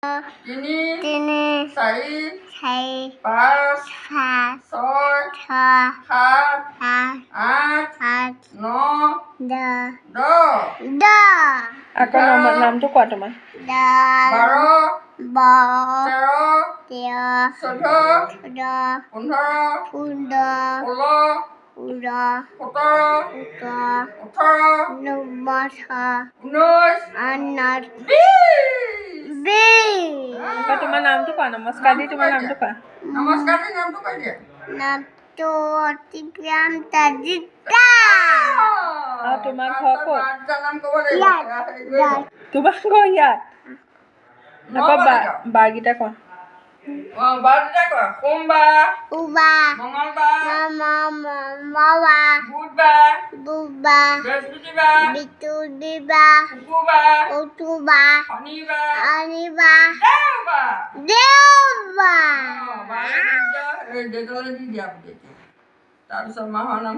তিনি তিনি চাৰি চাৰি পাঁচ পাঁচ ছয় ছয় সাত সাত আঠ আঠ ন দহ 10 দহ আকৌ নামটো কোৱা তোমাৰ। দহ 12 বাৰ 13 তেৰ 14 চৈধ্য 15 পোন্ধৰ 16 ষোল্ল 17 সোতৰ 18 19 19 20 বিশ আকৌ তোমাৰ নামটো কোৱা। নমস্কাৰ দি তোমাৰ নামটো কোৱা। নমস্কাৰ দি নামটো কৈ দিয়া। নামটো অতিক্ৰাম তাজিকা আৰু তোমাৰ ঘৰ ক'ত? নাম ক'ব লাগিব। ইয়াত তোমাৰ ঘৰ ইয়াত। আকৌ বাৰকেইটা কোৱা। বাৰটা কোৱা। সোমবাৰ উবা মঙলবাৰ মামা বুধবাৰ বুবা বৃহস্পতিবাৰ বিতুদিবা শুক্ৰবাৰ উতুবা শনিবাৰ আনিবা দেওবাৰ দেওবা দেউতালৈ দি দিয়া তাৰপিছত মাহৰ নাম